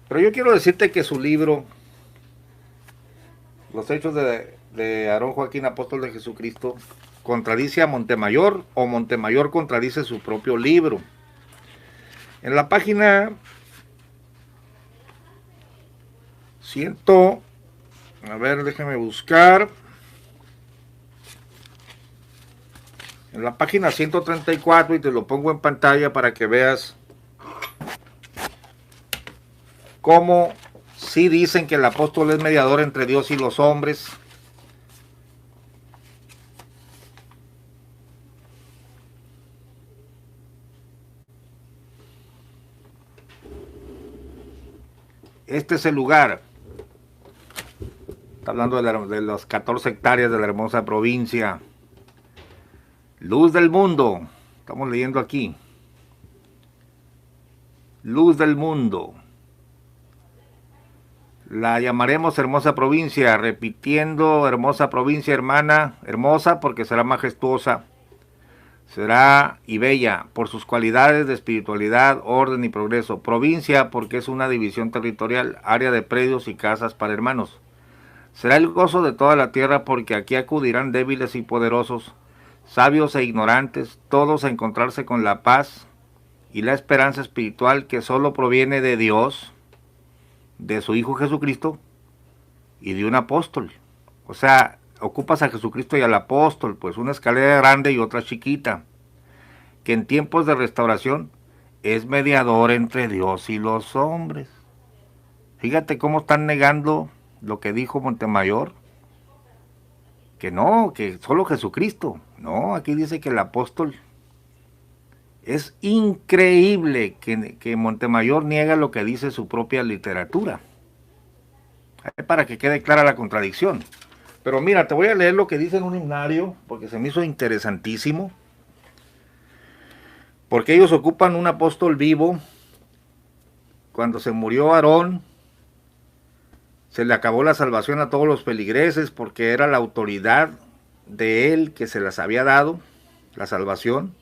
Pero yo quiero decirte que su libro, Los Hechos de Aarón Joaquín, apóstol de Jesucristo, contradice a Montemayor o Montemayor contradice su propio libro. En la página 100, a ver, déjame buscar. En la página 134, y te lo pongo en pantalla para que veas cómo sí dicen que el apóstol es mediador entre Dios y los hombres. Este es el lugar. Está hablando de las 14 hectáreas de la hermosa provincia. Luz del mundo. Estamos leyendo aquí. Luz del mundo. La llamaremos hermosa provincia, repitiendo hermosa provincia, hermana, hermosa porque será majestuosa, será y bella por sus cualidades de espiritualidad, orden y progreso. Provincia porque es una división territorial, área de predios y casas para hermanos. Será el gozo de toda la tierra porque aquí acudirán débiles y poderosos, sabios e ignorantes, todos a encontrarse con la paz y la esperanza espiritual que solo proviene de Dios, de su Hijo Jesucristo y de un apóstol. O sea, ocupas a Jesucristo y al apóstol, pues una escalera grande y otra chiquita, que en tiempos de restauración es mediador entre Dios y los hombres. Fíjate cómo están negando lo que dijo Montemayor, que no, que solo Jesucristo. No, aquí dice que el apóstol. Es increíble que Montemayor niega lo que dice su propia literatura. Para que quede clara la contradicción. Pero mira, te voy a leer lo que dice en un himnario, porque se me hizo interesantísimo. Porque ellos ocupan un apóstol vivo. Cuando se murió Aarón, se le acabó la salvación a todos los feligreses, porque era la autoridad de él que se las había dado, la salvación.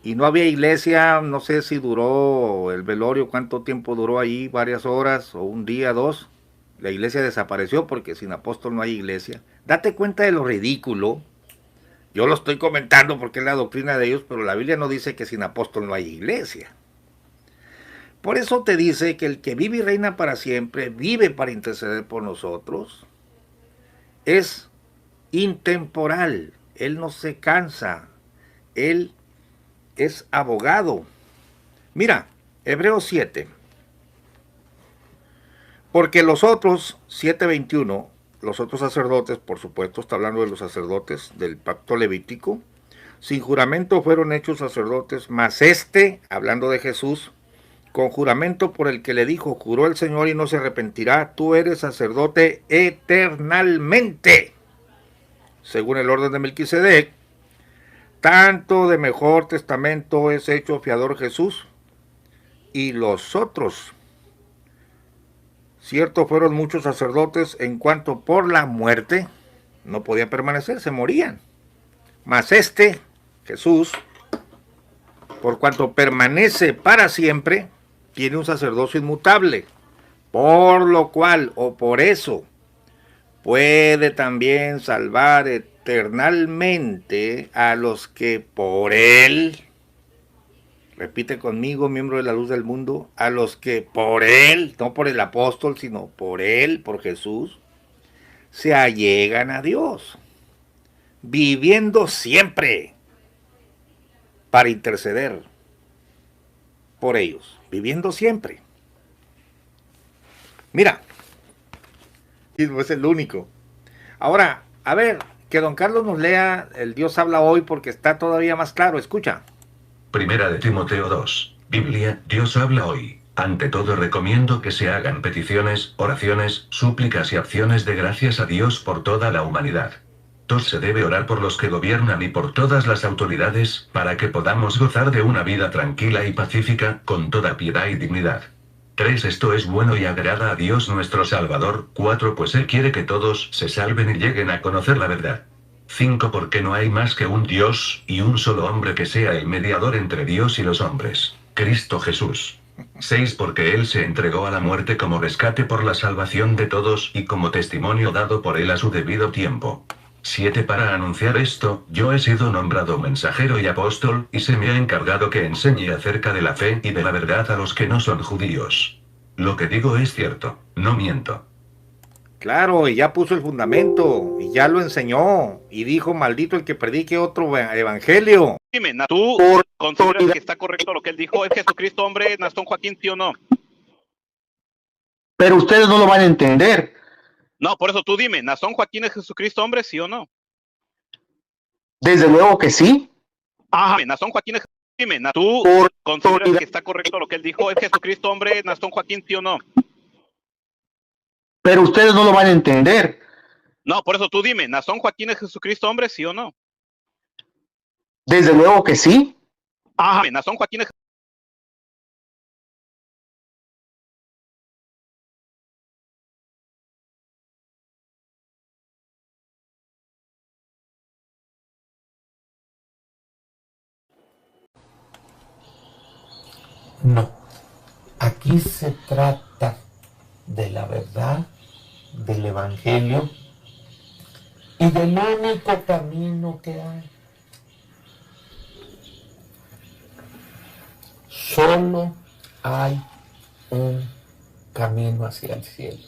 Y no había iglesia, no sé si duró el velorio, cuánto tiempo duró ahí, varias horas o un día, dos. La iglesia desapareció porque sin apóstol no hay iglesia. Date cuenta de lo ridículo. Yo lo estoy comentando porque es la doctrina de ellos, pero la Biblia no dice que sin apóstol no hay iglesia. Por eso te dice que el que vive y reina para siempre, vive para interceder por nosotros, es intemporal. Él no se cansa. Él es abogado. Mira, Hebreos 7. Porque los otros, 7:21, los otros sacerdotes, por supuesto, está hablando de los sacerdotes del pacto levítico, sin juramento fueron hechos sacerdotes, mas este, hablando de Jesús, con juramento por el que le dijo, juró el Señor y no se arrepentirá, tú eres sacerdote eternalmente, según el orden de Melquisedec. Tanto de mejor testamento es hecho fiador Jesús, y los otros, cierto, fueron muchos sacerdotes en cuanto por la muerte no podían permanecer, se morían. Mas este, Jesús, por cuanto permanece para siempre, tiene un sacerdocio inmutable, por lo cual o por eso puede también salvar eternalmente a los que por él, repite conmigo, miembro de la luz del mundo, a los que por él, no por el apóstol, sino por él, por Jesús, se allegan a Dios, viviendo siempre para interceder por ellos, viviendo siempre. Mira, y no es el único. Ahora, a ver, que don Carlos nos lea el Dios habla hoy porque está todavía más claro, escucha. Primera de Timoteo 2. Biblia, Dios habla hoy. Ante todo recomiendo que se hagan peticiones, oraciones, súplicas y acciones de gracias a Dios por toda la humanidad. 2. Se debe orar por los que gobiernan y por todas las autoridades, para que podamos gozar de una vida tranquila y pacífica, con toda piedad y dignidad. 3. Esto es bueno y agrada a Dios nuestro Salvador. 4. Pues Él quiere que todos se salven y lleguen a conocer la verdad. 5. Porque no hay más que un Dios, y un solo hombre que sea el mediador entre Dios y los hombres, Cristo Jesús. 6. Porque Él se entregó a la muerte como rescate por la salvación de todos y como testimonio dado por Él a su debido tiempo. 7. Para anunciar esto, yo he sido nombrado mensajero y apóstol, y se me ha encargado que enseñe acerca de la fe y de la verdad a los que no son judíos. Lo que digo es cierto, no miento. Claro, y ya puso el fundamento, y ya lo enseñó, y dijo, maldito el que predique otro evangelio. Dime, ¿tú consideras que está correcto lo que él dijo? ¿Es Jesucristo hombre, Nazón Joaquín, sí o no? Pero ustedes no lo van a entender. No, por eso tú dime, ¿Nazón Joaquín es Jesucristo hombre, sí o no? Desde luego que sí. Dime, ¿Nazón Joaquín es... Dime, ¿tú consideras que está correcto lo que él dijo? ¿Es Jesucristo hombre, Nazón Joaquín, sí o no? Pero ustedes no lo van a entender. No, por eso tú dime, ¿Nazón Joaquín es Jesucristo hombre, sí o no? Desde luego que sí. Dime, ¿Nazón Joaquín es... No, aquí se trata de la verdad, del Evangelio y del único camino que hay. Solo hay un camino hacia el cielo.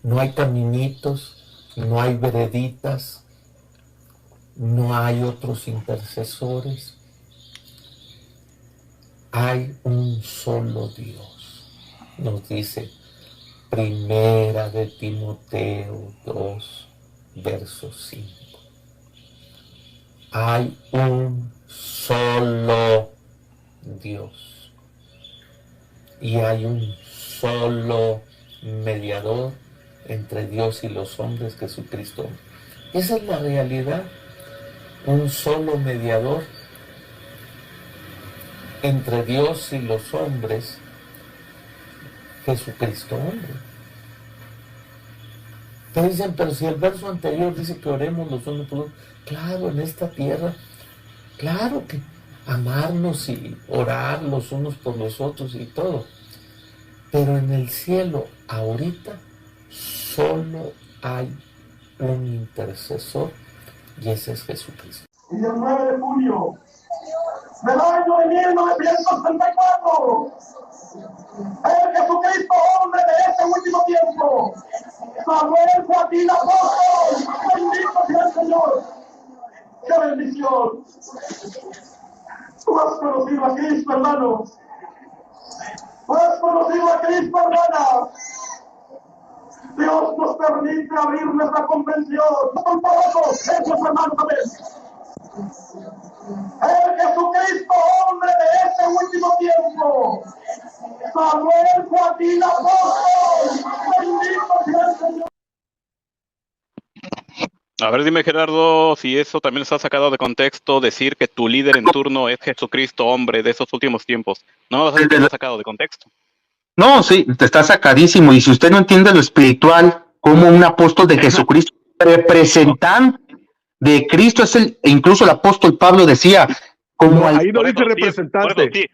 No hay caminitos, no hay vereditas, no hay otros intercesores. Hay un solo Dios, nos dice Primera de Timoteo 2, verso 5. Hay un solo Dios y hay un solo mediador entre Dios y los hombres, Jesucristo. Esa es la realidad, un solo mediador entre Dios y los hombres, Jesucristo hombre. Te dicen, pero si el verso anterior dice que oremos los unos por los otros, claro, en esta tierra, claro que amarnos y orar los unos por los otros y todo, pero en el cielo, ahorita, solo hay un intercesor y ese es Jesucristo. Y el 9 de junio del año de 1934, el Jesucristo hombre de este último tiempo, Samuel Joaquín Apóstol, bendito sea el Señor. ¡Qué bendición! Tú has conocido a Cristo, hermano. Tú has conocido a Cristo, hermana. Dios nos permite abrir nuestra convención. Con todos esos hermanos, amén. El Jesucristo hombre de este último tiempo, Samuel Joaquín Apóstol, bendito sea el Señor. A ver, dime, Gerardo, si eso también está sacado de contexto, decir que tu líder en turno es Jesucristo hombre de esos últimos tiempos. ¿No lo has sacado de contexto? No, sí, te está sacadísimo. Y si usted no entiende lo espiritual, como un apóstol de Jesucristo, representante de Cristo, es el, e incluso el apóstol Pablo decía, como no, al... ahí no dice representante.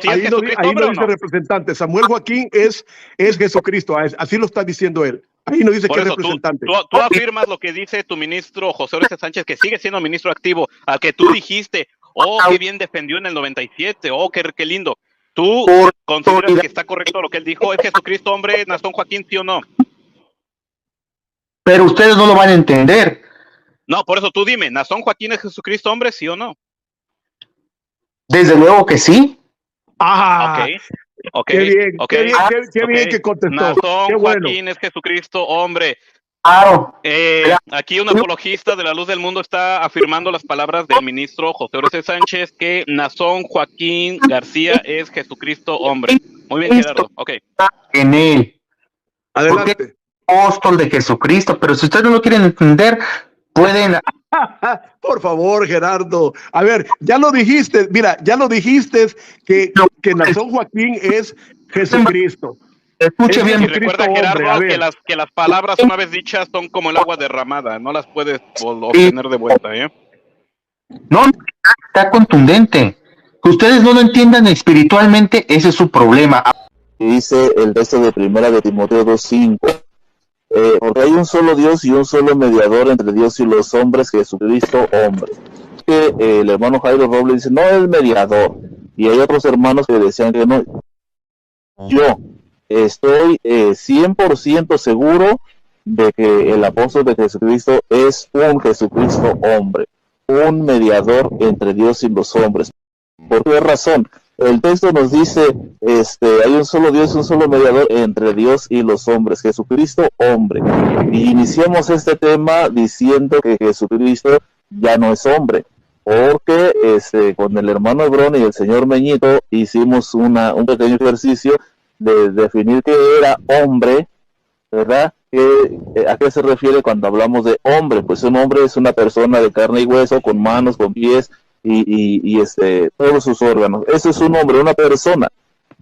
Ahí no dice representante. Samuel Joaquín es Jesucristo, así lo está diciendo él. Ahí no dice que es representante. Tú afirmas lo que dice tu ministro José Oreste Sánchez, que sigue siendo ministro activo, al que tú dijiste, oh, qué bien defendió en el 97, oh, qué lindo. ¿Tú consideras que está correcto lo que él dijo? ¿Es Jesucristo hombre, Nazón Joaquín, sí o no? Pero ustedes no lo van a entender. No, por eso tú dime, ¿Nazón Joaquín es Jesucristo hombre, sí o no? Desde luego que sí. Ajá. Ok, qué bien, okay, qué bien que contestó. Nazón qué bueno. Joaquín es Jesucristo hombre. Claro. Aquí un apologista de la luz del mundo está afirmando las palabras del ministro José Oreste Sánchez, que Nazón Joaquín García es Jesucristo hombre. Muy bien, Gerardo. Ok. En él. Adelante. Porque es apóstol de Jesucristo, pero si ustedes no lo quieren entender, pueden... Por favor, Gerardo. A ver, ya lo dijiste, mira, ya lo dijiste que Nazón Joaquín es Jesucristo. Escuche bien. Y recuerda, Gerardo, que las palabras una vez dichas son como el agua derramada, no las puedes obtener de vuelta, ¿eh? No, está contundente. Que ustedes no lo entiendan espiritualmente, ese es su problema. Dice el texto de Primera de Timoteo 2:5. Porque hay un solo Dios y un solo mediador entre Dios y los hombres, Jesucristo hombre. Que el hermano Jairo Robles dice, no es mediador. Y hay otros hermanos que decían que no. Yo estoy 100% seguro de que el apóstol de Jesucristo es un Jesucristo hombre, un mediador entre Dios y los hombres. ¿Por qué razón? El texto nos dice, hay un solo Dios, un solo mediador entre Dios y los hombres, Jesucristo hombre. Y iniciamos este tema diciendo que Jesucristo ya no es hombre, porque con el hermano Hebrón y el señor Meñito hicimos un pequeño ejercicio de definir qué era hombre, ¿verdad? ¿A qué se refiere cuando hablamos de hombre? Pues un hombre es una persona de carne y hueso, con manos, con pies, y todos sus órganos. Eso es un hombre, una persona.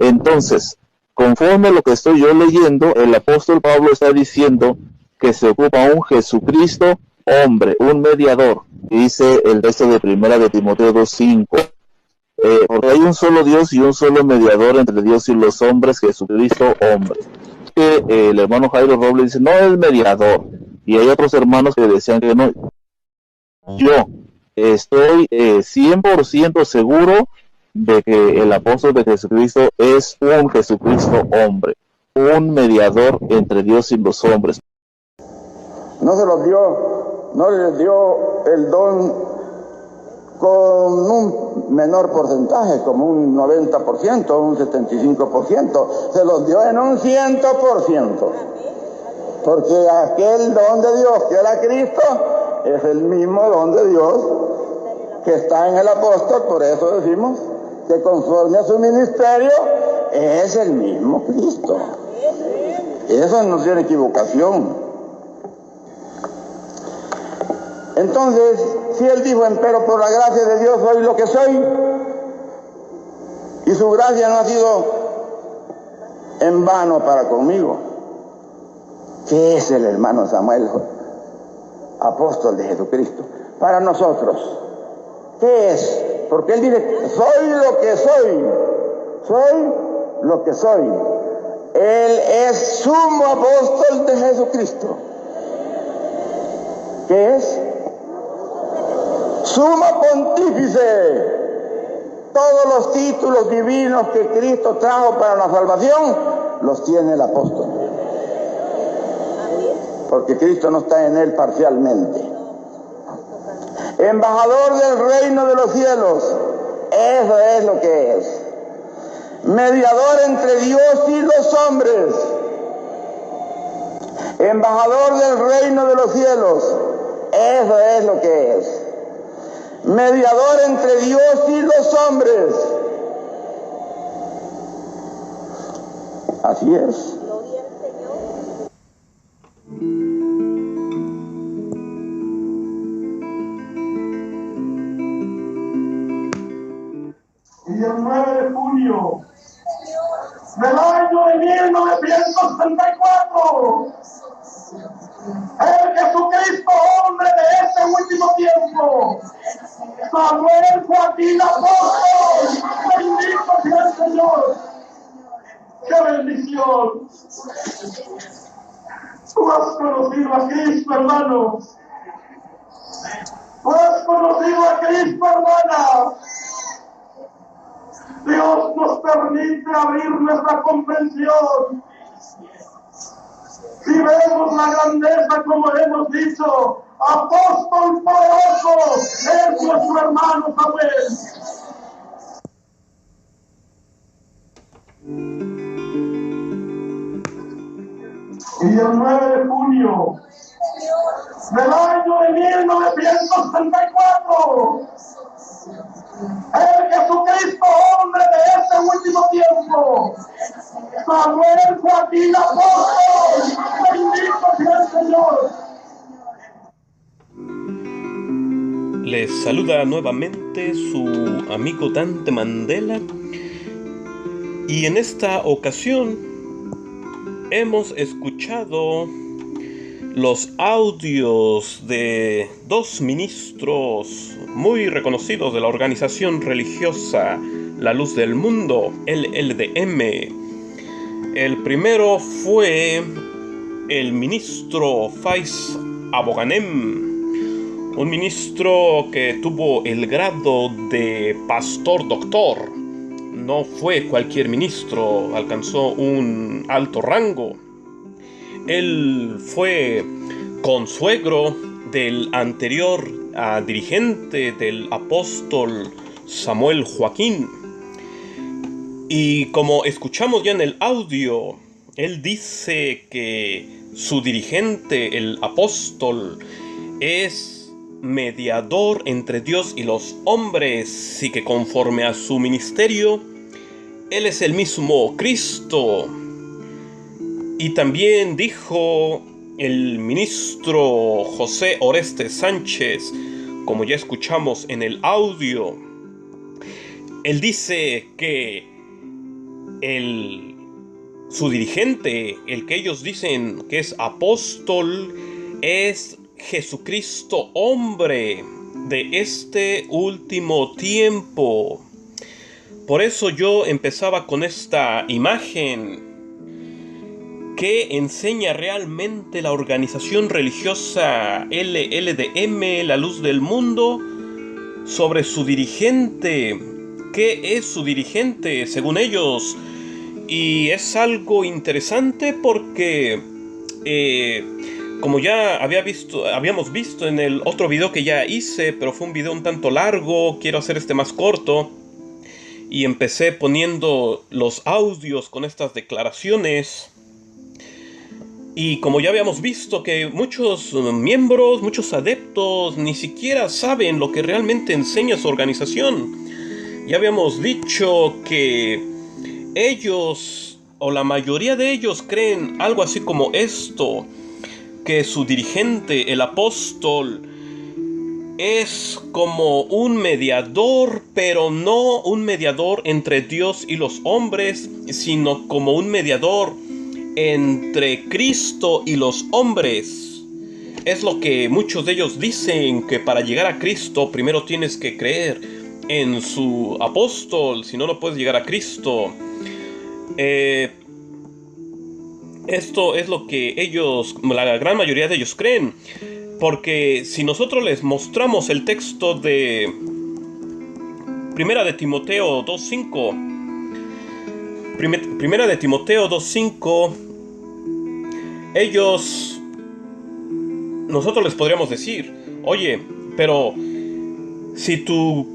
Entonces, conforme a lo que estoy yo leyendo, el apóstol Pablo está diciendo que se ocupa un Jesucristo hombre, un mediador. Dice el texto de Primera de Timoteo 2:5. Porque hay un solo Dios y un solo mediador entre Dios y los hombres, Jesucristo hombre. Que el hermano Jairo Robles dice, no es mediador. Y hay otros hermanos que decían que no. Yo estoy 100% seguro de que el apóstol de Jesucristo es un Jesucristo hombre, un mediador entre Dios y los hombres. No se los dio, no les dio el don con un menor porcentaje, como un 90%, un 75%, se los dio en un 100%, porque aquel don de Dios que era Cristo es el mismo don de Dios que está en el apóstol. Por eso decimos que conforme a su ministerio es el mismo Cristo. Eso no tiene equivocación. Entonces, si él dijo, empero por la gracia de Dios soy lo que soy, y su gracia no ha sido en vano para conmigo, ¿qué es el hermano Samuel, apóstol de Jesucristo? Para nosotros, ¿qué es? Porque él dice, soy lo que soy lo que soy. Él es sumo apóstol de Jesucristo. ¿Qué es? Sumo pontífice. Todos los títulos divinos que Cristo trajo para la salvación los tiene el apóstol, porque Cristo no está en él parcialmente. Embajador del reino de los cielos, eso es lo que es. Mediador entre Dios y los hombres, embajador del reino de los cielos, eso es lo que es. Mediador entre Dios y los hombres. Así es. Y el 9 de junio del año de 1934, el Jesucristo hombre de este último tiempo, Samuel Joaquín Apóstol, bendito sea el Señor. ¡Qué bendición! Tú has conocido a Cristo, hermano. Tú has conocido a Cristo, hermana. Dios nos permite abrir nuestra comprensión. Si vemos la grandeza, como hemos dicho, apóstol poderoso es nuestro hermano Samuel. Y el 9 de junio del año de 1934, el Jesucristo hombre de este último tiempo, Samuel Joaquín Apóstol, bendito sea el Señor. Les saluda nuevamente su amigo Dante Mandela, y en esta ocasión hemos escuchado los audios de dos ministros muy reconocidos de la organización religiosa La Luz del Mundo, el LDM. El primero fue el ministro Faiz Aboganem, un ministro que tuvo el grado de pastor doctor. No fue cualquier ministro, alcanzó un alto rango. Él fue consuegro del anterior dirigente del apóstol Samuel Joaquín. Y como escuchamos ya en el audio, él dice que su dirigente, el apóstol, es mediador entre Dios y los hombres, y que conforme a su ministerio, él es el mismo Cristo. Y también dijo el ministro José Oreste Sánchez, como ya escuchamos en el audio, él dice que su dirigente, el que ellos dicen que es apóstol, es Jesucristo hombre de este último tiempo. Por eso yo empezaba con esta imagen que enseña realmente la organización religiosa LLDM, La Luz del Mundo, sobre su dirigente. ¿Qué es su dirigente según ellos? Y es algo interesante porque como ya habíamos visto en el otro video que ya hice, pero fue un video un tanto largo, quiero hacer este más corto, y empecé poniendo los audios con estas declaraciones. Y como ya habíamos visto que muchos miembros, muchos adeptos ni siquiera saben lo que realmente enseña su organización. Ya habíamos dicho que ellos, o la mayoría de ellos, creen algo así como esto: que su dirigente, el apóstol, es como un mediador, pero no un mediador entre Dios y los hombres, sino como un mediador entre Cristo y los hombres. Es lo que muchos de ellos dicen, que para llegar a Cristo primero tienes que creer en su apóstol, si no, no puedes llegar a Cristo. Esto es lo que ellos, la gran mayoría de ellos creen, porque si nosotros les mostramos el texto de Primera de Timoteo 2.5, Primera de Timoteo 2.5, nosotros les podríamos decir: oye, pero si tu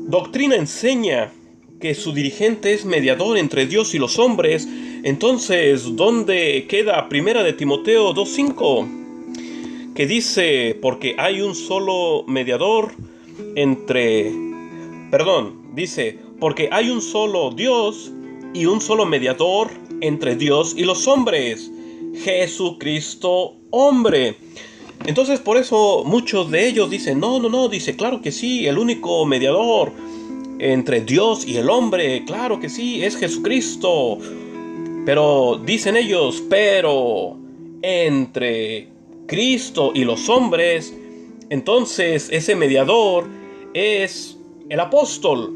doctrina enseña que su dirigente es mediador entre Dios y los hombres, entonces ¿dónde queda Primera de Timoteo 2.5? Que dice: porque hay un solo mediador porque hay un solo Dios y un solo mediador entre Dios y los hombres, Jesucristo hombre. Entonces por eso muchos de ellos dicen: no, dice, claro que sí, el único mediador entre Dios y el hombre, claro que sí, es Jesucristo. Pero dicen ellos: pero entre Cristo y los hombres, entonces ese mediador es el apóstol.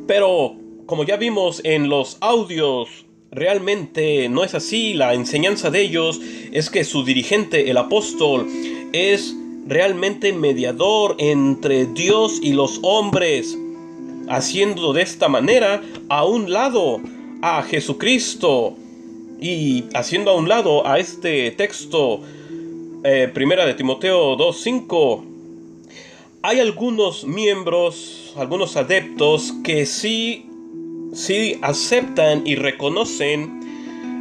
Pero como ya vimos en los audios, realmente no es así. La enseñanza de ellos es que su dirigente, el apóstol, es realmente mediador entre Dios y los hombres, haciendo de esta manera a un lado a Jesucristo y haciendo a un lado a este texto, Primera de Timoteo 2.5. Hay algunos miembros, algunos adeptos que sí aceptan y reconocen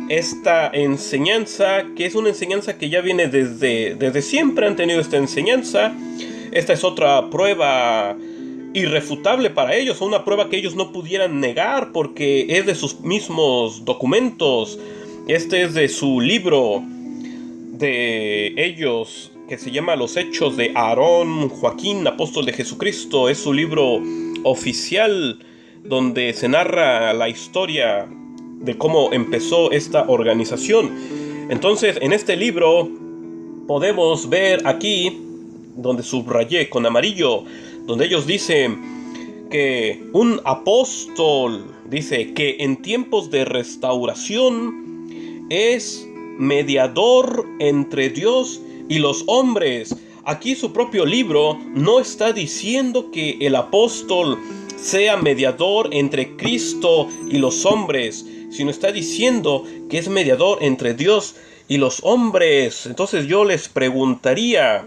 esta enseñanza, que es una enseñanza que ya viene desde siempre. Han tenido esta enseñanza. Esta es otra prueba irrefutable para ellos, o una prueba que ellos no pudieran negar porque es de sus mismos documentos. Este es de su libro de ellos, que se llama Los Hechos de Aarón Joaquín, apóstol de Jesucristo. Es su libro oficial donde se narra la historia de cómo empezó esta organización. Entonces, en este libro podemos ver aquí, donde subrayé con amarillo, donde ellos dicen que un apóstol, dice que en tiempos de restauración es mediador entre Dios y los hombres. Aquí su propio libro no está diciendo que el apóstol sea mediador entre Cristo y los hombres, sino está diciendo que es mediador entre Dios y los hombres. Entonces yo les preguntaría,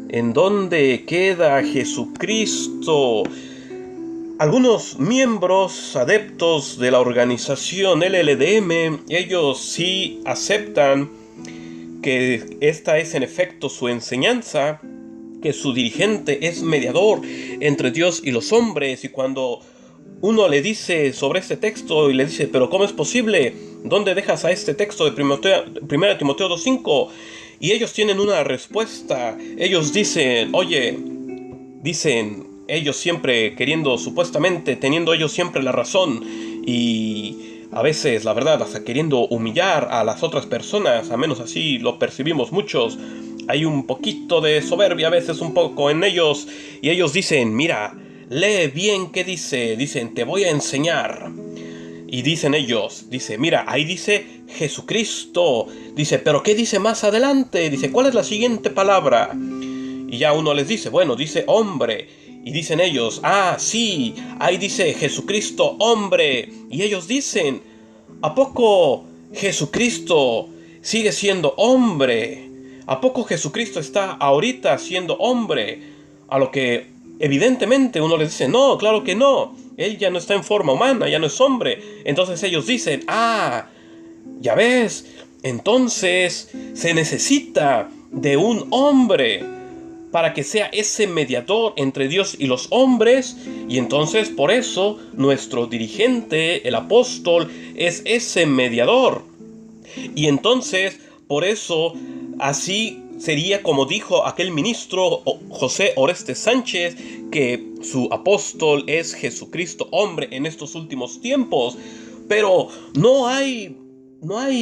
¿en dónde queda Jesucristo? Algunos miembros adeptos de la organización LLDM, ellos sí aceptan que esta es en efecto su enseñanza, que su dirigente es mediador entre Dios y los hombres. Y cuando uno le dice sobre este texto y le dice, pero ¿cómo es posible? ¿Dónde dejas a este texto de 1 Timoteo 2:5? Y ellos tienen una respuesta. Ellos dicen, dicen ellos siempre supuestamente teniendo ellos siempre la razón, y a veces, la verdad, hasta queriendo humillar a las otras personas, a menos así lo percibimos muchos. Hay un poquito de soberbia a veces, un poco en ellos, y ellos dicen, mira, lee bien qué dice. Dicen, te voy a enseñar. Y dicen ellos, mira, ahí dice Jesucristo. Dice, pero ¿qué dice más adelante? Dice, ¿cuál es la siguiente palabra? Y ya uno les dice, bueno, dice hombre. Y dicen ellos, sí, ahí dice Jesucristo hombre. Y ellos dicen, ¿a poco Jesucristo sigue siendo hombre? ¿A poco Jesucristo está ahorita siendo hombre? A lo que evidentemente uno les dice, no, claro que no. Él ya no está en forma humana, ya no es hombre. Entonces ellos dicen, ya ves, entonces se necesita de un hombre para que sea ese mediador entre Dios y los hombres. Y entonces por eso nuestro dirigente, el apóstol, es ese mediador. Y entonces por eso así sería como dijo aquel ministro José Orestes Sánchez, que su apóstol es Jesucristo hombre en estos últimos tiempos. Pero no hay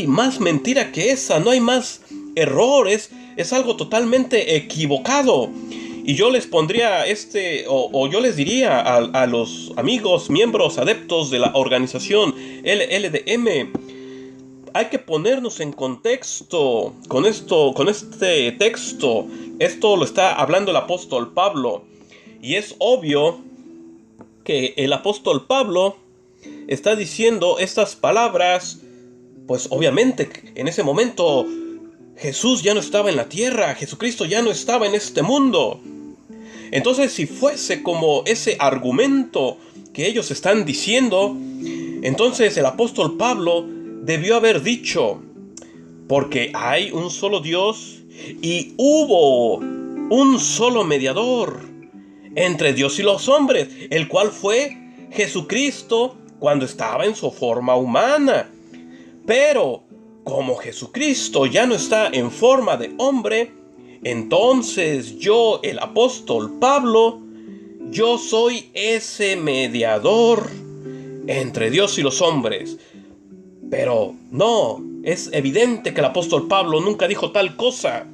más mentira que esa, no hay más errores. Es algo totalmente equivocado. Y yo les pondría yo les diría a los amigos, miembros, adeptos de la organización LLDM, hay que ponernos en contexto con este texto. Esto lo está hablando el apóstol Pablo. Y es obvio que el apóstol Pablo está diciendo estas palabras, pues obviamente en ese momento Jesús ya no estaba en la tierra, Jesucristo ya no estaba en este mundo. Entonces, si fuese como ese argumento que ellos están diciendo, entonces el apóstol Pablo debió haber dicho, porque hay un solo Dios y hubo un solo mediador entre Dios y los hombres, el cual fue Jesucristo cuando estaba en su forma humana. Pero como Jesucristo ya no está en forma de hombre, entonces yo, el apóstol Pablo, yo soy ese mediador entre Dios y los hombres. Pero no, es evidente que el apóstol Pablo nunca dijo tal cosa.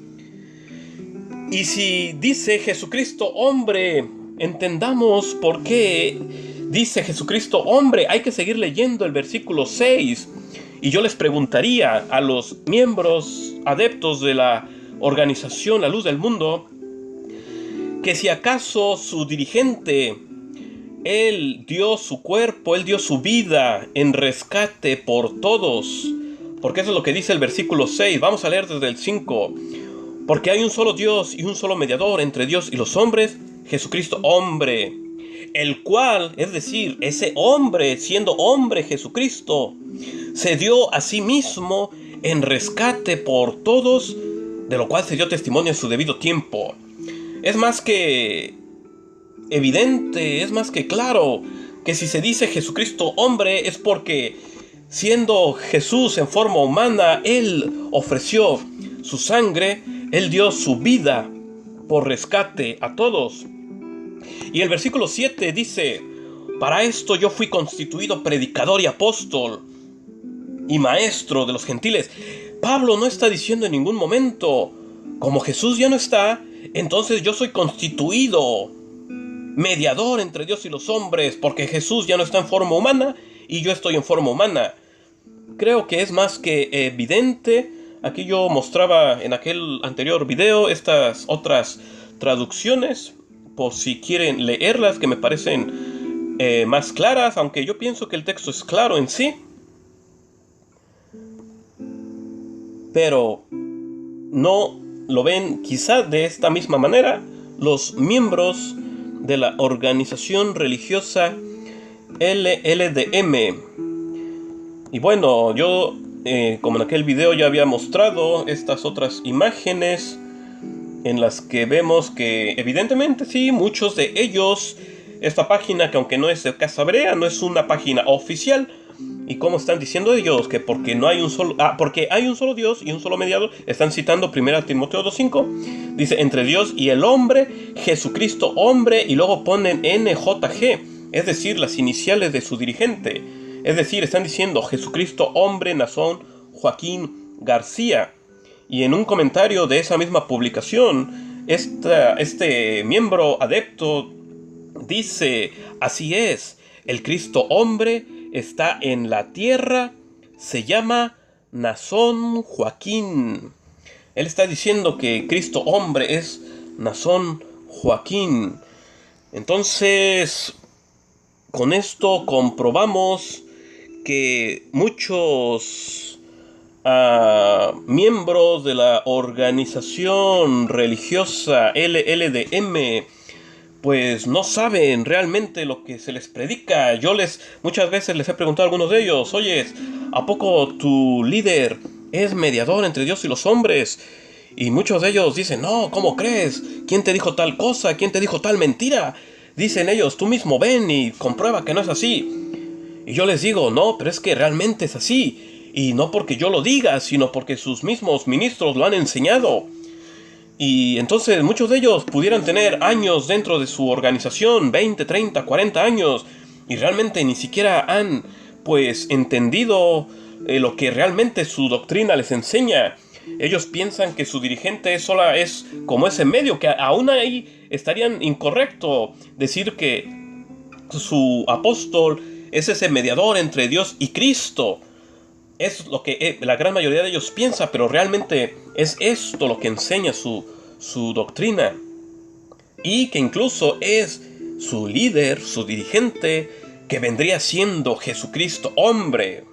Y si dice Jesucristo hombre, entendamos por qué dice Jesucristo hombre. Hay que seguir leyendo el versículo 6. Y yo les preguntaría a los miembros adeptos de la organización La Luz del Mundo, que si acaso su dirigente, él dio su cuerpo, él dio su vida en rescate por todos. Porque eso es lo que dice el versículo 6. Vamos a leer desde el 5. Porque hay un solo Dios y un solo mediador entre Dios y los hombres, Jesucristo hombre, el cual, es decir, ese hombre, siendo hombre Jesucristo, se dio a sí mismo en rescate por todos, de lo cual se dio testimonio en su debido tiempo. Es más que evidente, es más que claro, que si se dice Jesucristo hombre es porque, siendo Jesús en forma humana, Él ofreció su sangre, Él dio su vida por rescate a todos. Y el versículo 7 dice, para esto yo fui constituido predicador y apóstol y maestro de los gentiles. Pablo no está diciendo en ningún momento, como Jesús ya no está, entonces yo soy constituido mediador entre Dios y los hombres, porque Jesús ya no está en forma humana y yo estoy en forma humana. Creo que es más que evidente. Aquí yo mostraba en aquel anterior video estas otras traducciones, por si quieren leerlas, que me parecen más claras, aunque yo pienso que el texto es claro en sí. Pero no lo ven quizá de esta misma manera los miembros de la organización religiosa LLDM. Y bueno, yo como en aquel video ya había mostrado estas otras imágenes en las que vemos que evidentemente sí, muchos de ellos, esta página que aunque no es de Casa Hebrea, no es una página oficial. ¿Y cómo están diciendo ellos? Que porque no hay un solo, porque hay un solo Dios y un solo mediador. Están citando 1 Timoteo 2:5. Dice, entre Dios y el hombre, Jesucristo hombre, y luego ponen NJG, es decir, las iniciales de su dirigente. Es decir, están diciendo Jesucristo hombre, Nazón Joaquín García. Y en un comentario de esa misma publicación, este miembro adepto dice, así es, el Cristo hombre está en la tierra, se llama Nazón Joaquín. Él está diciendo que Cristo hombre es Nazón Joaquín. Entonces, con esto comprobamos que muchos miembros de la organización religiosa LLDM pues no saben realmente lo que se les predica. Yo muchas veces les he preguntado a algunos de ellos, oye, ¿a poco tu líder es mediador entre Dios y los hombres? Y muchos de ellos dicen, no, ¿cómo crees? ¿Quién te dijo tal cosa? ¿Quién te dijo tal mentira? Dicen ellos, tú mismo ven y comprueba que no es así. Y yo les digo, no, pero es que realmente es así. Y no porque yo lo diga, sino porque sus mismos ministros lo han enseñado. Y entonces muchos de ellos pudieran tener años dentro de su organización, 20, 30, 40 años, y realmente ni siquiera han, pues, entendido lo que realmente su doctrina les enseña. Ellos piensan que su dirigente es como ese medio, que aún ahí estarían incorrecto decir que su apóstol es ese mediador entre Dios y Cristo. Es lo que la gran mayoría de ellos piensa, pero realmente es esto lo que enseña su doctrina. Y que incluso es su líder, su dirigente, que vendría siendo Jesucristo hombre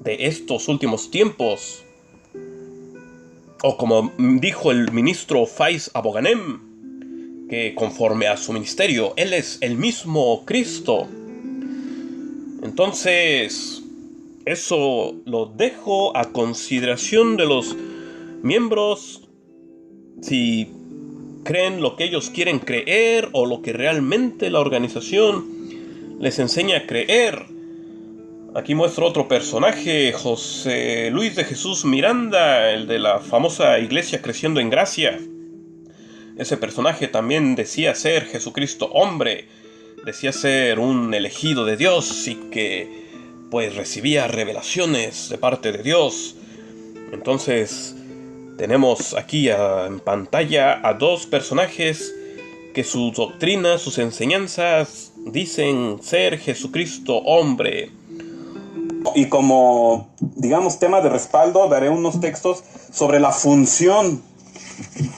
de estos últimos tiempos. O como dijo el ministro Faiz Aboganem, que conforme a su ministerio, él es el mismo Cristo. Entonces, eso lo dejo a consideración de los miembros, si creen lo que ellos quieren creer o lo que realmente la organización les enseña a creer. Aquí muestro otro personaje, José Luis de Jesús Miranda, el de la famosa iglesia Creciendo en Gracia. Ese personaje también decía ser Jesucristo hombre, decía ser un elegido de Dios y que pues recibía revelaciones de parte de Dios. Entonces tenemos aquí en pantalla a dos personajes que su doctrina, sus enseñanzas dicen ser Jesucristo hombre. Y como, digamos, tema de respaldo, daré unos textos sobre la función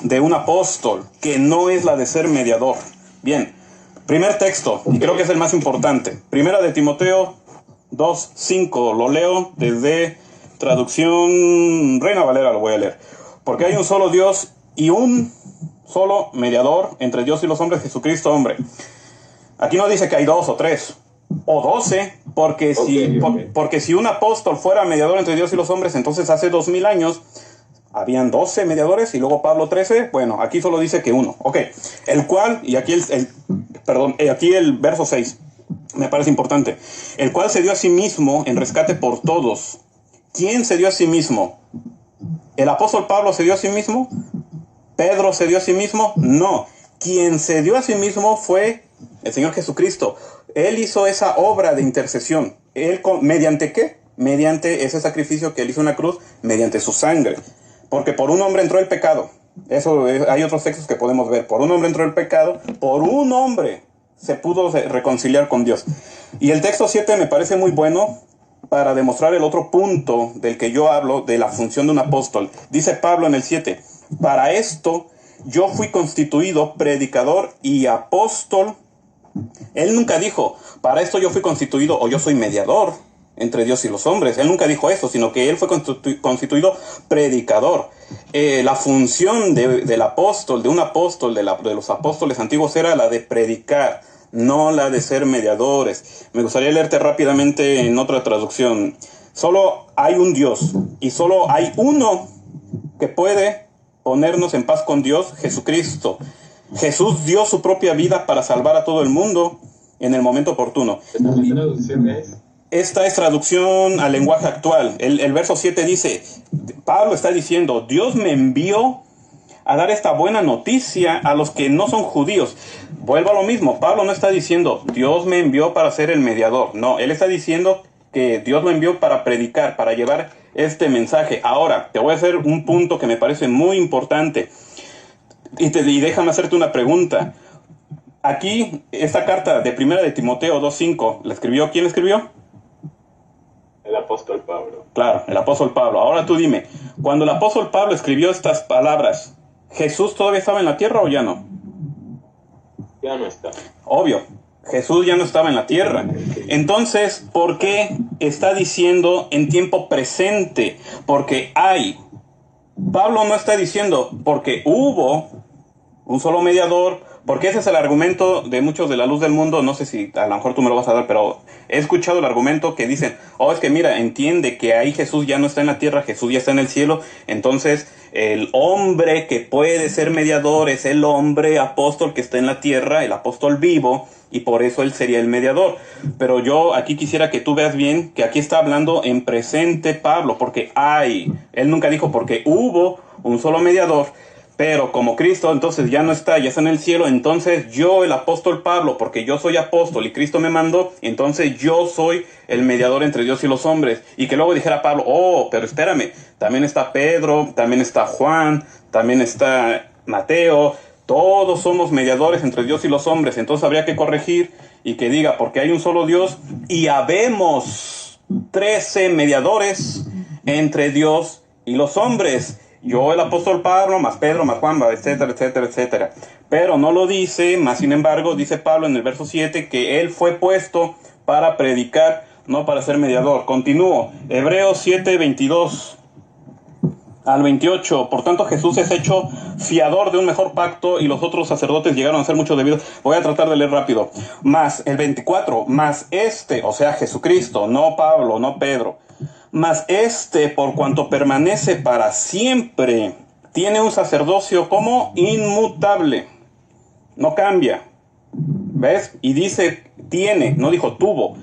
de un apóstol, que no es la de ser mediador. Bien, primer texto, y creo que es el más importante. 1 Timoteo 2:5, lo leo desde traducción Reina Valera, lo voy a leer. Porque hay un solo Dios y un solo mediador entre Dios y los hombres, Jesucristo hombre. Aquí no dice que hay 2 o 3 o 12, porque si un apóstol fuera mediador entre Dios y los hombres, entonces hace 2000 años habían 12 mediadores y luego Pablo 13. Bueno, aquí solo dice que uno. Ok, el cual, y aquí aquí el verso 6 me parece importante. El cual se dio a sí mismo en rescate por todos. ¿Quién se dio a sí mismo? ¿El apóstol Pablo se dio a sí mismo? ¿Pedro se dio a sí mismo? No. Quien se dio a sí mismo fue el Señor Jesucristo. Él hizo esa obra de intercesión. ¿Mediante qué? Mediante ese sacrificio que él hizo en la cruz, mediante su sangre. porque por un hombre entró el pecado. Eso hay otros textos que podemos ver. Por un hombre entró el pecado, por un hombre se pudo reconciliar con Dios. Y el texto 7 me parece muy bueno para demostrar el otro punto del que yo hablo, de la función de un apóstol. Dice Pablo en el 7, para esto yo fui constituido predicador y apóstol. Él nunca dijo, para esto yo fui constituido o yo soy mediador entre Dios y los hombres. Él nunca dijo eso, sino que él fue constituido predicador. La función del apóstol, de un apóstol, de los apóstoles antiguos era la de predicar, no la de ser mediadores. Me gustaría leerte rápidamente en otra traducción. Solo hay un Dios y solo hay uno que puede ponernos en paz con Dios, Jesucristo. Jesús dio su propia vida para salvar a todo el mundo en el momento oportuno. ¿Esta traducción es? Esta es traducción al lenguaje actual. El verso 7 dice, Pablo está diciendo, Dios me envió a dar esta buena noticia a los que no son judíos. Vuelvo a lo mismo, Pablo no está diciendo, Dios me envió para ser el mediador. No, él está diciendo que Dios lo envió para predicar, para llevar este mensaje. Ahora, te voy a hacer un punto que me parece muy importante. Y déjame hacerte una pregunta. Aquí, esta carta de 1 de Timoteo 2:5, ¿la escribió? ¿Quién la escribió? El apóstol Pablo. Claro, el apóstol Pablo. Ahora tú dime, cuando el apóstol Pablo escribió estas palabras, ¿Jesús todavía estaba en la tierra o ya no? Ya no está. Obvio, Jesús ya no estaba en la tierra. Entonces, ¿por qué está diciendo en tiempo presente? Porque hay. Pablo no está diciendo porque hubo un solo mediador, porque ese es el argumento de muchos de la luz del mundo. No sé si a lo mejor tú me lo vas a dar, pero he escuchado el argumento que dicen, es que mira, entiende que ahí Jesús ya no está en la tierra, Jesús ya está en el cielo, entonces el hombre que puede ser mediador es el hombre apóstol que está en la tierra, el apóstol vivo, y por eso él sería el mediador. Pero yo aquí quisiera que tú veas bien que aquí está hablando en presente Pablo, porque él nunca dijo porque hubo un solo mediador. Pero como Cristo entonces ya no está, ya está en el cielo, entonces yo, el apóstol Pablo, porque yo soy apóstol y Cristo me mandó, entonces yo soy el mediador entre Dios y los hombres. Y que luego dijera Pablo, pero espérame, también está Pedro, también está Juan, también está Mateo, todos somos mediadores entre Dios y los hombres. Entonces habría que corregir y que diga, porque hay un solo Dios y habemos 13 mediadores entre Dios y los hombres. Yo, el apóstol Pablo, más Pedro, más Juan, etcétera, etcétera, etcétera. Pero no lo dice, más sin embargo, dice Pablo en el verso 7 que él fue puesto para predicar, no para ser mediador. Continúo. Hebreos 7, 22 al 28. Por tanto, Jesús es hecho fiador de un mejor pacto y los otros sacerdotes llegaron a ser mucho debidos. Voy a tratar de leer rápido. Más el 24, más o sea, Jesucristo, no Pablo, no Pedro. Mas por cuanto permanece para siempre, tiene un sacerdocio como inmutable. No cambia. ¿Ves? Y dice tiene, no dijo tuvo.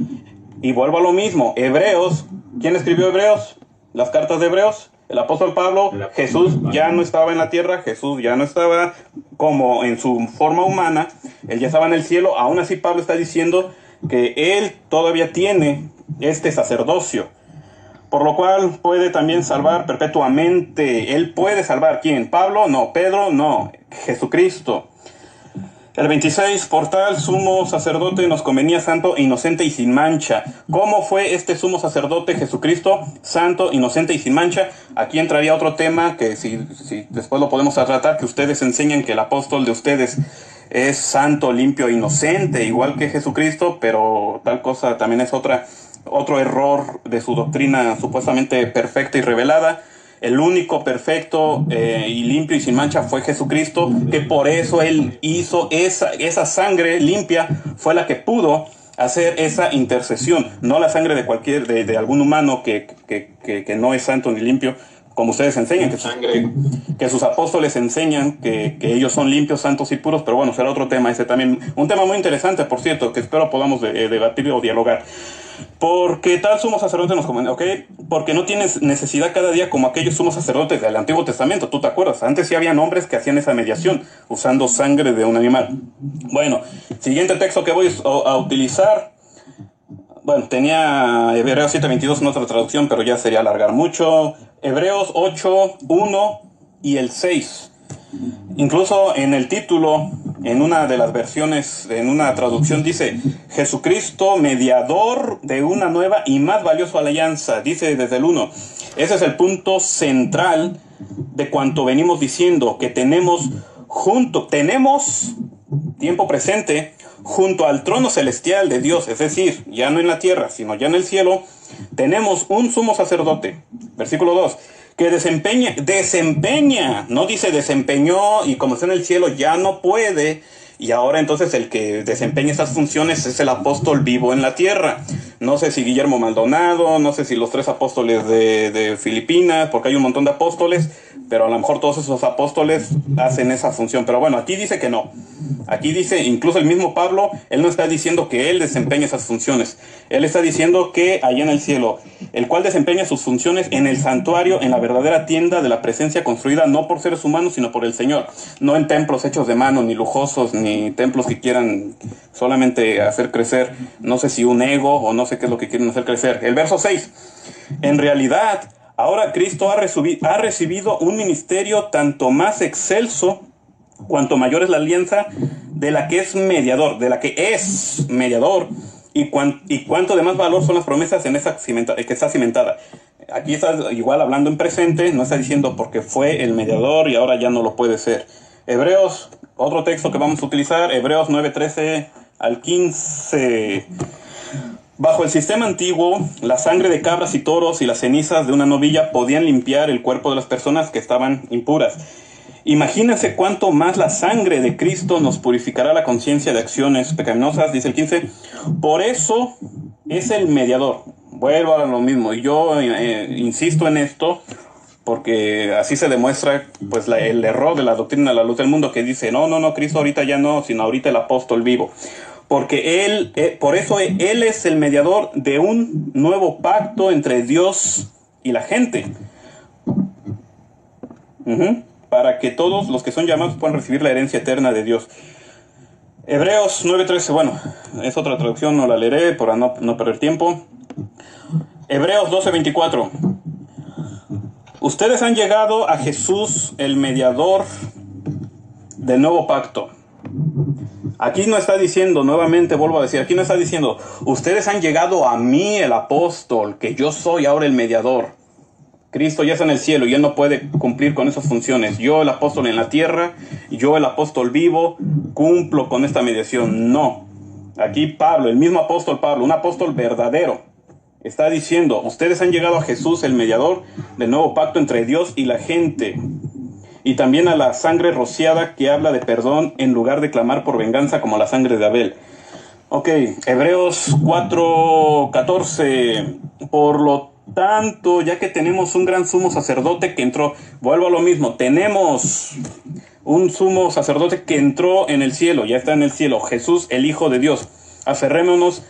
Y vuelvo a lo mismo. Hebreos, ¿quién escribió Hebreos? Las cartas de Hebreos. El apóstol Pablo. Jesús ya no estaba en la tierra. Jesús ya no estaba como en su forma humana. Él ya estaba en el cielo. Aún así Pablo está diciendo que él todavía tiene este sacerdocio. Por lo cual puede también salvar perpetuamente. Él puede salvar. ¿Quién? ¿Pablo? No. ¿Pedro? No. Jesucristo. El 26, por tal sumo sacerdote nos convenía santo, inocente y sin mancha. ¿Cómo fue este sumo sacerdote Jesucristo? Santo, inocente y sin mancha. Aquí entraría otro tema que si después lo podemos tratar, que ustedes enseñan que el apóstol de ustedes es santo, limpio e inocente, igual que Jesucristo, pero tal cosa también es otro error de su doctrina supuestamente perfecta y revelada. El único perfecto y limpio y sin mancha fue Jesucristo, que por eso él hizo esa sangre limpia, fue la que pudo hacer esa intercesión, no la sangre de algún humano que no es santo ni limpio, como ustedes enseñan, que sus apóstoles enseñan que ellos son limpios, santos y puros. Pero bueno, será otro tema, ese también, un tema muy interesante, por cierto, que espero podamos debatir o dialogar. Porque tal sumo sacerdote nos conviene, ¿ok? Porque no tienes necesidad cada día como aquellos sumos sacerdotes del Antiguo Testamento, ¿tú te acuerdas? Antes sí habían hombres que hacían esa mediación usando sangre de un animal. Bueno, siguiente texto que voy a utilizar, Bueno, tenía Hebreos 7:22 en otra traducción, pero ya sería alargar mucho. Hebreos 8:1 y el 6. Incluso en el título, en una de las versiones, en una traducción dice Jesucristo, mediador de una nueva y más valiosa alianza. Dice desde el 1. Ese es el punto central de cuanto venimos diciendo, que tenemos tiempo presente, junto al trono celestial de Dios, es decir, ya no en la tierra, sino ya en el cielo, tenemos un sumo sacerdote. Versículo 2. Que desempeña, no dice desempeñó y como está en el cielo ya no puede, y ahora entonces el que desempeña esas funciones es el apóstol vivo en la tierra. No sé si Guillermo Maldonado, no sé si los 3 apóstoles de Filipinas, porque hay un montón de apóstoles, pero a lo mejor todos esos apóstoles hacen esa función. Pero bueno, aquí dice que no. Aquí dice, incluso el mismo Pablo, él no está diciendo que él desempeña esas funciones. Él está diciendo que allá en el cielo, el cual desempeña sus funciones en el santuario, en la verdadera tienda de la presencia construida no por seres humanos, sino por el Señor. No en templos hechos de mano, ni lujosos, ni templos que quieran solamente hacer crecer, no sé si un ego o no sé qué es lo que quieren hacer crecer. El verso 6. En realidad, ahora Cristo ha recibido un ministerio tanto más excelso cuanto mayor es la alianza de la que es mediador, y cuánto de más valor son las promesas en esa que está cimentada. Aquí está igual hablando en presente, no está diciendo porque fue el mediador y ahora ya no lo puede ser. Hebreos, otro texto que vamos a utilizar, Hebreos 9:13 al 15. Bajo el sistema antiguo, la sangre de cabras y toros y las cenizas de una novilla podían limpiar el cuerpo de las personas que estaban impuras. Imagínense cuánto más la sangre de Cristo nos purificará la conciencia de acciones pecaminosas, dice el 15. Por eso es el mediador. Vuelvo a lo mismo, y yo insisto en esto, porque así se demuestra pues el error de la doctrina de la luz del mundo, que dice, no, Cristo ahorita ya no, sino ahorita el apóstol vivo. Porque por eso él es el mediador de un nuevo pacto entre Dios y la gente. Para que todos los que son llamados puedan recibir la herencia eterna de Dios. Hebreos 9:13, bueno, es otra traducción, no la leeré para no perder tiempo. Hebreos 12:24. Ustedes han llegado a Jesús, el mediador del nuevo pacto. Aquí no está diciendo, nuevamente vuelvo a decir, aquí no está diciendo, ustedes han llegado a mí, el apóstol, que yo soy ahora el mediador. Cristo ya está en el cielo y él no puede cumplir con esas funciones. Yo, el apóstol en la tierra, yo, el apóstol vivo, cumplo con esta mediación. No. Aquí Pablo, el mismo apóstol Pablo, un apóstol verdadero, está diciendo, ustedes han llegado a Jesús, el mediador del nuevo pacto entre Dios y la gente. Y también a la sangre rociada que habla de perdón en lugar de clamar por venganza como la sangre de Abel. Ok, Hebreos 4:14. Por lo tanto, ya que tenemos un gran sumo sacerdote que entró, vuelvo a lo mismo, tenemos un sumo sacerdote que entró en el cielo, ya está en el cielo, Jesús, el Hijo de Dios. Aferrémonos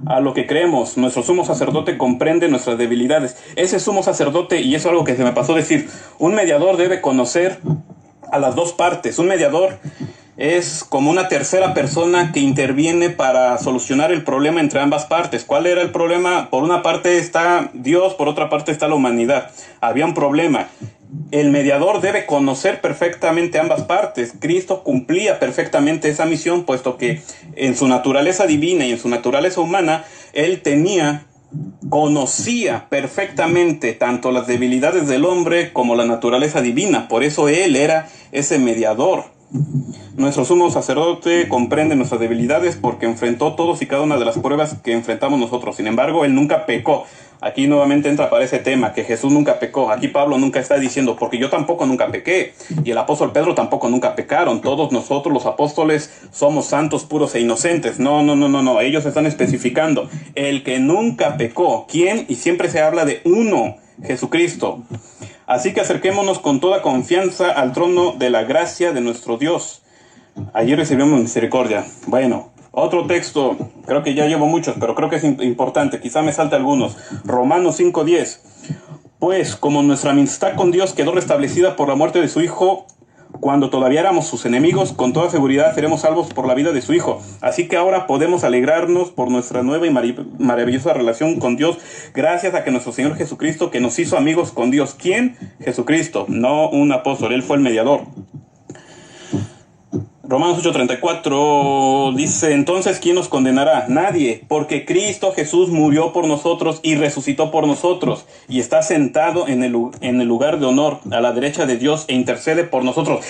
a lo que creemos. Nuestro sumo sacerdote comprende nuestras debilidades. Ese sumo sacerdote, y eso es algo que se me pasó decir, un mediador debe conocer a las dos partes. Un mediador es como una tercera persona que interviene para solucionar el problema entre ambas partes. ¿Cuál era el problema? Por una parte está Dios, por otra parte está la humanidad. Había un problema. El mediador debe conocer perfectamente ambas partes. Cristo cumplía perfectamente esa misión, puesto que en su naturaleza divina y en su naturaleza humana, él conocía perfectamente tanto las debilidades del hombre como la naturaleza divina. Por eso él era ese mediador. Nuestro sumo sacerdote comprende nuestras debilidades porque enfrentó todos y cada una de las pruebas que enfrentamos nosotros. Sin embargo, él nunca pecó. Aquí nuevamente entra para ese tema, que Jesús nunca pecó. Aquí Pablo nunca está diciendo, porque yo tampoco nunca pequé. Y el apóstol Pedro tampoco nunca pecaron. Todos nosotros, los apóstoles, somos santos, puros e inocentes. No. Ellos están especificando. El que nunca pecó. ¿Quién? Y siempre se habla de uno, Jesucristo. Así que acerquémonos con toda confianza al trono de la gracia de nuestro Dios. Allí recibimos misericordia. Bueno, otro texto, creo que ya llevo muchos, pero creo que es importante, quizá me salte algunos. Romanos 5:10. Pues, como nuestra amistad con Dios quedó restablecida por la muerte de su Hijo, cuando todavía éramos sus enemigos, con toda seguridad seremos salvos por la vida de su Hijo. Así que ahora podemos alegrarnos por nuestra nueva y maravillosa relación con Dios, gracias a que nuestro Señor Jesucristo, que nos hizo amigos con Dios. ¿Quién? Jesucristo, no un apóstol, Él fue el mediador. Romanos 8:34 dice, entonces, ¿quién nos condenará? Nadie, porque Cristo Jesús murió por nosotros y resucitó por nosotros, y está sentado en el lugar de honor a la derecha de Dios, e intercede por nosotros.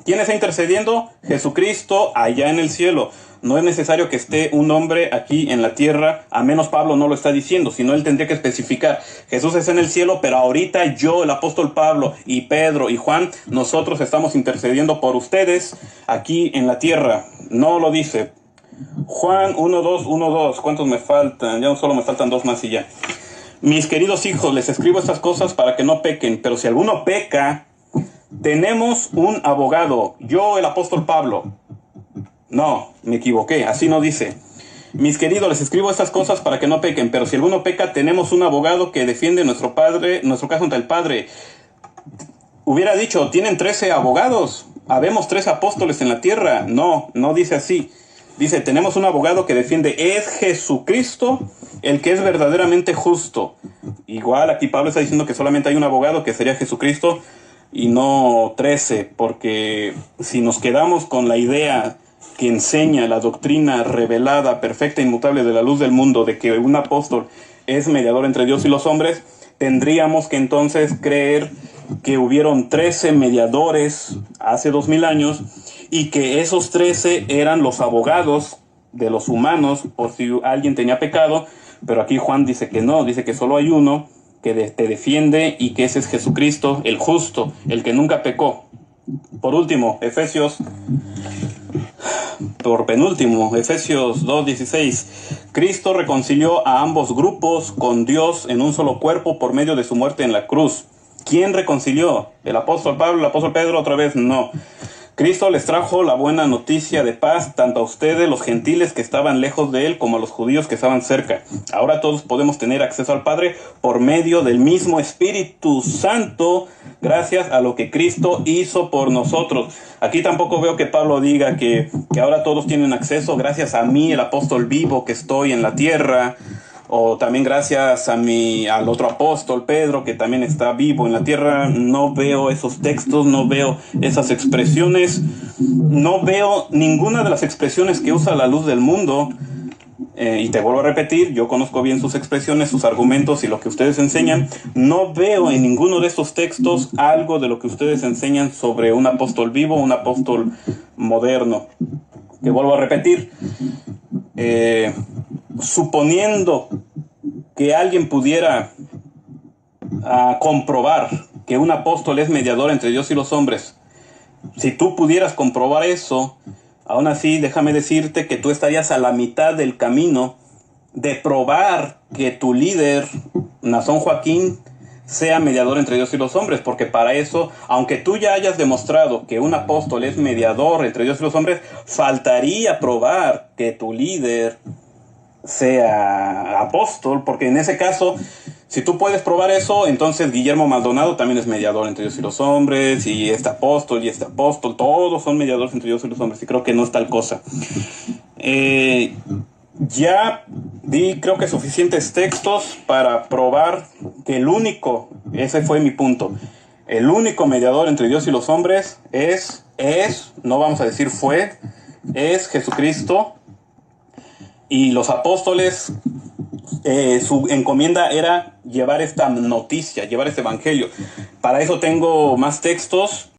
¿Quién está intercediendo? Jesucristo allá en el cielo. No es necesario que esté un hombre aquí en la tierra, a menos Pablo no lo está diciendo, sino él tendría que especificar. Jesús está en el cielo, pero ahorita yo, el apóstol Pablo, y Pedro, y Juan, nosotros estamos intercediendo por ustedes aquí en la tierra. No lo dice. Juan 1:2. ¿Cuántos me faltan? Ya solo me faltan 2 más y ya. Mis queridos hijos, les escribo estas cosas para que no pequen, pero si alguno peca, tenemos un abogado. Yo, el apóstol Pablo. No, me equivoqué, así no dice. Mis queridos, les escribo estas cosas para que no pequen, pero si alguno peca, tenemos un abogado que defiende nuestro caso ante el Padre. Hubiera dicho, tienen 13 abogados, habemos 3 apóstoles en la tierra. No, no dice así. Dice, tenemos un abogado que defiende, es Jesucristo, el que es verdaderamente justo. Igual aquí Pablo está diciendo que solamente hay un abogado, que sería Jesucristo, y no 13, porque si nos quedamos con la idea que enseña la doctrina revelada, perfecta e inmutable de la luz del mundo, de que un apóstol es mediador entre Dios y los hombres, tendríamos que entonces creer que hubieron 13 mediadores hace 2000 años y que esos 13 eran los abogados de los humanos por si alguien tenía pecado, pero aquí Juan dice que no, dice que solo hay uno que te defiende y que ese es Jesucristo, el justo, el que nunca pecó. Por último, Efesios 2:16. Cristo reconcilió a ambos grupos con Dios en un solo cuerpo por medio de su muerte en la cruz. ¿Quién reconcilió? ¿El apóstol Pablo, el apóstol Pedro? Otra vez, no. Cristo les trajo la buena noticia de paz tanto a ustedes, los gentiles que estaban lejos de él, como a los judíos que estaban cerca. Ahora todos podemos tener acceso al Padre por medio del mismo Espíritu Santo, gracias a lo que Cristo hizo por nosotros. Aquí tampoco veo que Pablo diga que ahora todos tienen acceso gracias a mí, el apóstol vivo que estoy en la tierra, o también gracias al otro apóstol, Pedro, que también está vivo en la tierra. No veo esos textos, no veo esas expresiones, no veo ninguna de las expresiones que usa la luz del mundo. Y te vuelvo a repetir, yo conozco bien sus expresiones, sus argumentos y lo que ustedes enseñan. No veo en ninguno de estos textos algo de lo que ustedes enseñan sobre un apóstol vivo, un apóstol moderno. Te vuelvo a repetir, suponiendo que alguien pudiera comprobar que un apóstol es mediador entre Dios y los hombres, si tú pudieras comprobar eso, aún así déjame decirte que tú estarías a la mitad del camino de probar que tu líder, Nazón Joaquín, sea mediador entre Dios y los hombres, porque para eso, aunque tú ya hayas demostrado que un apóstol es mediador entre Dios y los hombres, faltaría probar que tu líder sea apóstol, porque en ese caso, si tú puedes probar eso, entonces Guillermo Maldonado también es mediador entre Dios y los hombres, y este apóstol, todos son mediadores entre Dios y los hombres, y creo que no es tal cosa. Ya di, creo que suficientes textos para probar que ese fue mi punto, el único mediador entre Dios y los hombres no vamos a decir es Jesucristo. Y los apóstoles, su encomienda era llevar esta noticia, llevar este evangelio. Para eso tengo más textos.